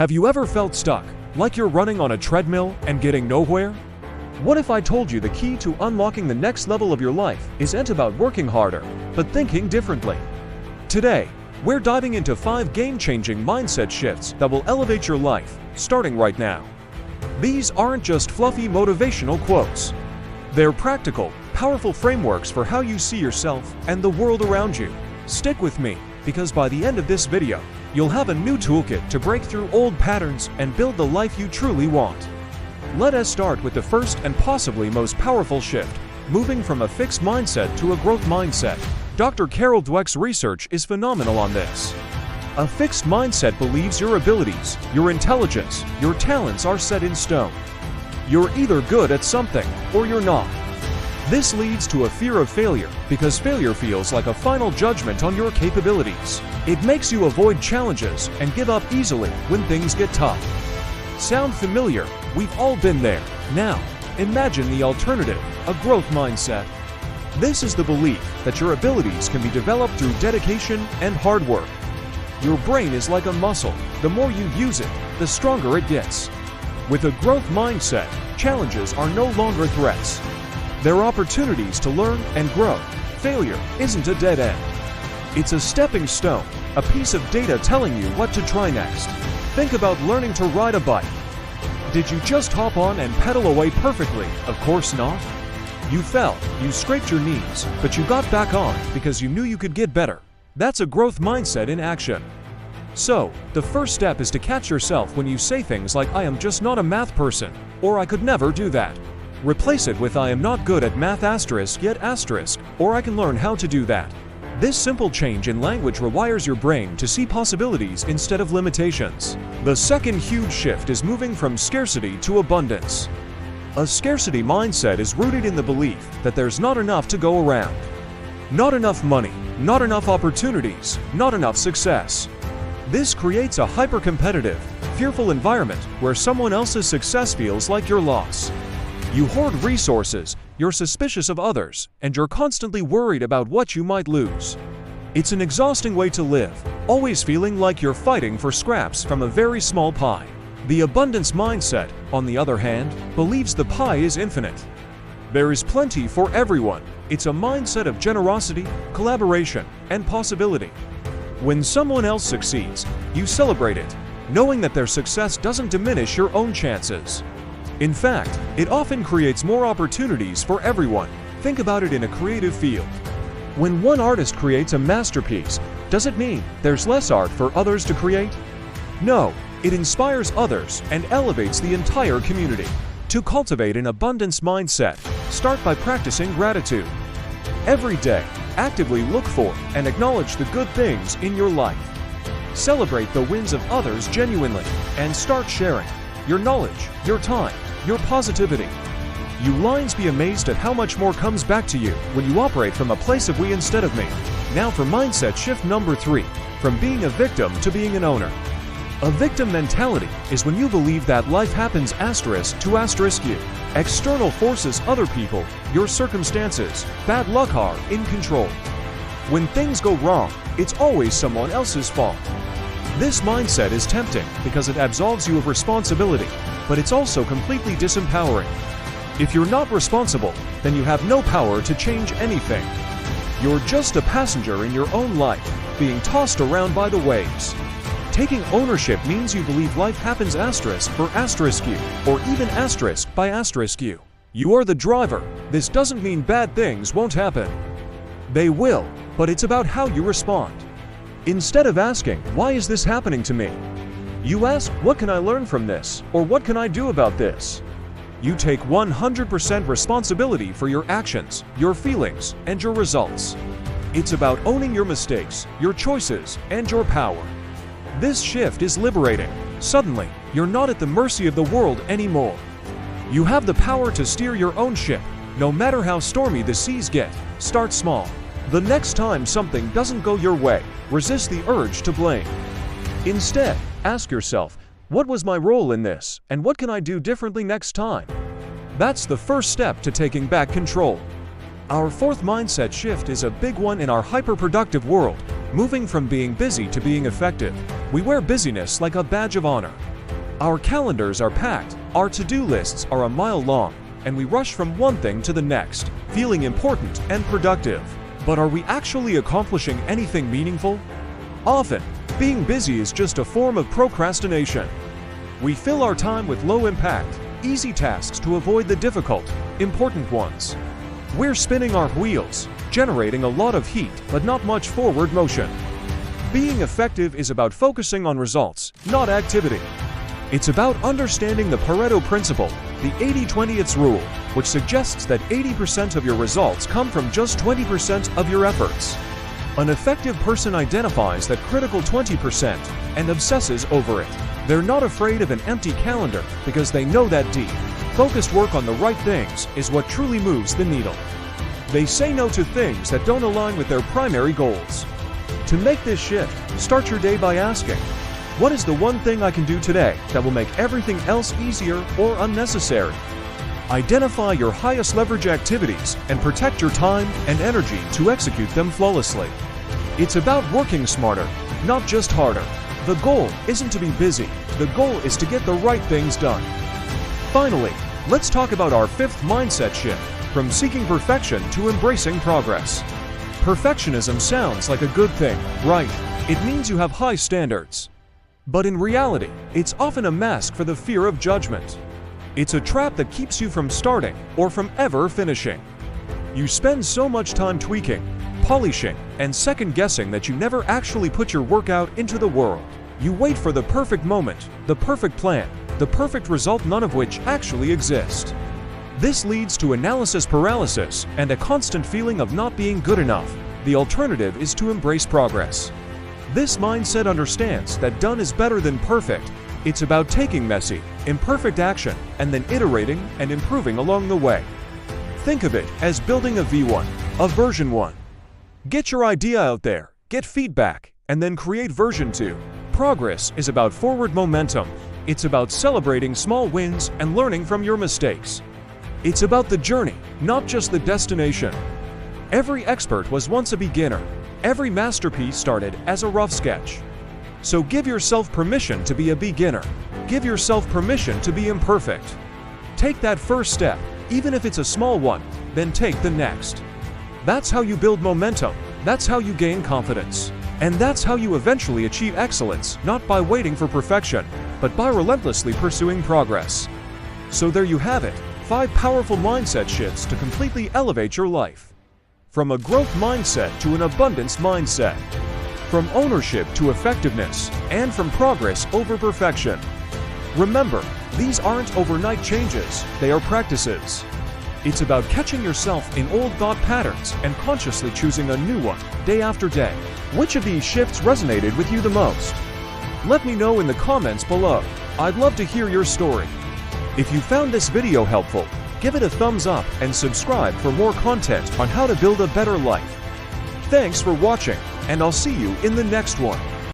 Have you ever felt stuck, like you're running on a treadmill and getting nowhere? What if I told you the key to unlocking the next level of your life isn't about working harder, but thinking differently? Today, we're diving into 5 game-changing mindset shifts that will elevate your life, starting right now. These aren't just fluffy motivational quotes. They're practical, powerful frameworks for how you see yourself and the world around you. Stick with me, because by the end of this video, you'll have a new toolkit to break through old patterns and build the life you truly want. Let us start with the first and possibly most powerful shift, moving from a fixed mindset to a growth mindset. Dr. Carol Dweck's research is phenomenal on this. A fixed mindset believes your abilities, your intelligence, your talents are set in stone. You're either good at something or you're not. This leads to a fear of failure because failure feels like a final judgment on your capabilities. It makes you avoid challenges and give up easily when things get tough. Sound familiar? We've all been there. Now, imagine the alternative, a growth mindset. This is the belief that your abilities can be developed through dedication and hard work. Your brain is like a muscle. The more you use it, the stronger it gets. With a growth mindset, challenges are no longer threats. They're opportunities to learn and grow. Failure isn't a dead end. It's a stepping stone, a piece of data telling you what to try next. Think about learning to ride a bike. Did you just hop on and pedal away perfectly? Of course not. You fell, you scraped your knees, but you got back on because you knew you could get better. That's a growth mindset in action. So, the first step is to catch yourself when you say things like "I am just not a math person," or "I could never do that." Replace it with "I am not good at math *, or "I can learn how to do that." This simple change in language rewires your brain to see possibilities instead of limitations. The second huge shift is moving from scarcity to abundance. A scarcity mindset is rooted in the belief that there's not enough to go around. Not enough money, not enough opportunities, not enough success. This creates a hyper-competitive, fearful environment where someone else's success feels like your loss. You hoard resources, you're suspicious of others, and you're constantly worried about what you might lose. It's an exhausting way to live, always feeling like you're fighting for scraps from a very small pie. The abundance mindset, on the other hand, believes the pie is infinite. There is plenty for everyone. It's a mindset of generosity, collaboration, and possibility. When someone else succeeds, you celebrate it, knowing that their success doesn't diminish your own chances. In fact, it often creates more opportunities for everyone. Think about it in a creative field. When one artist creates a masterpiece, does it mean there's less art for others to create? No, it inspires others and elevates the entire community. To cultivate an abundance mindset, start by practicing gratitude. Every day, actively look for and acknowledge the good things in your life. Celebrate the wins of others genuinely and start sharing your knowledge, your time, your positivity. You lines be amazed at how much more comes back to you when you operate from a place of we instead of me. Now for mindset shift number 3, from being a victim to being an owner. A victim mentality is when you believe that life happens to you. External forces, other people, your circumstances, bad luck are in control. When things go wrong, it's always someone else's fault. This mindset is tempting because it absolves you of responsibility, but it's also completely disempowering. If you're not responsible, then you have no power to change anything. You're just a passenger in your own life, being tossed around by the waves. Taking ownership means you believe life happens you, or even *by*you. You are the driver. This doesn't mean bad things won't happen. They will, but it's about how you respond. Instead of asking, "Why is this happening to me?" you ask, "What can I learn from this?" or "What can I do about this?" You take 100% responsibility for your actions, your feelings, and your results. It's about owning your mistakes, your choices, and your power. This shift is liberating. Suddenly, you're not at the mercy of the world anymore. You have the power to steer your own ship, no matter how stormy the seas get. Start small. The next time something doesn't go your way, resist the urge to blame. Instead, ask yourself, what was my role in this, and what can I do differently next time? That's the first step to taking back control. Our fourth mindset shift is a big one in our hyper-productive world, moving from being busy to being effective. We wear busyness like a badge of honor. Our calendars are packed, our to-do lists are a mile long, and we rush from one thing to the next, feeling important and productive. But are we actually accomplishing anything meaningful? Often, being busy is just a form of procrastination. We fill our time with low-impact, easy tasks to avoid the difficult, important ones. We're spinning our wheels, generating a lot of heat but not much forward motion. Being effective is about focusing on results, not activity. It's about understanding the Pareto principle, the 80-20 rule, which suggests that 80% of your results come from just 20% of your efforts. An effective person identifies that critical 20% and obsesses over it. They're not afraid of an empty calendar because they know that deep, focused work on the right things is what truly moves the needle. They say no to things that don't align with their primary goals. To make this shift, start your day by asking, what is the one thing I can do today that will make everything else easier or unnecessary? Identify your highest leverage activities and protect your time and energy to execute them flawlessly. It's about working smarter, not just harder. The goal isn't to be busy, the goal is to get the right things done. Finally, let's talk about our fifth mindset shift, from seeking perfection to embracing progress. Perfectionism sounds like a good thing, right? It means you have high standards. But in reality, it's often a mask for the fear of judgment. It's a trap that keeps you from starting or from ever finishing. You spend so much time tweaking, polishing, and second-guessing that you never actually put your work out into the world. You wait for the perfect moment, the perfect plan, the perfect result, none of which actually exist. This leads to analysis paralysis and a constant feeling of not being good enough. The alternative is to embrace progress. This mindset understands that done is better than perfect. It's about taking messy, imperfect action and then iterating and improving along the way. Think of it as building a V1, a version 1. Get your idea out there, get feedback, and then create version 2. Progress is about forward momentum. It's about celebrating small wins and learning from your mistakes. It's about the journey, not just the destination. Every expert was once a beginner. Every masterpiece started as a rough sketch. So give yourself permission to be a beginner. Give yourself permission to be imperfect. Take that first step, even if it's a small one, then take the next. That's how you build momentum. That's how you gain confidence. And that's how you eventually achieve excellence, not by waiting for perfection, but by relentlessly pursuing progress. So there you have it, 5 powerful mindset shifts to completely elevate your life. From a growth mindset to an abundance mindset. From ownership to effectiveness, and from progress over perfection. Remember, these aren't overnight changes, they are practices. It's about catching yourself in old thought patterns and consciously choosing a new one, day after day. Which of these shifts resonated with you the most? Let me know in the comments below. I'd love to hear your story. If you found this video helpful, give it a thumbs up and subscribe for more content on how to build a better life. Thanks for watching, and I'll see you in the next one.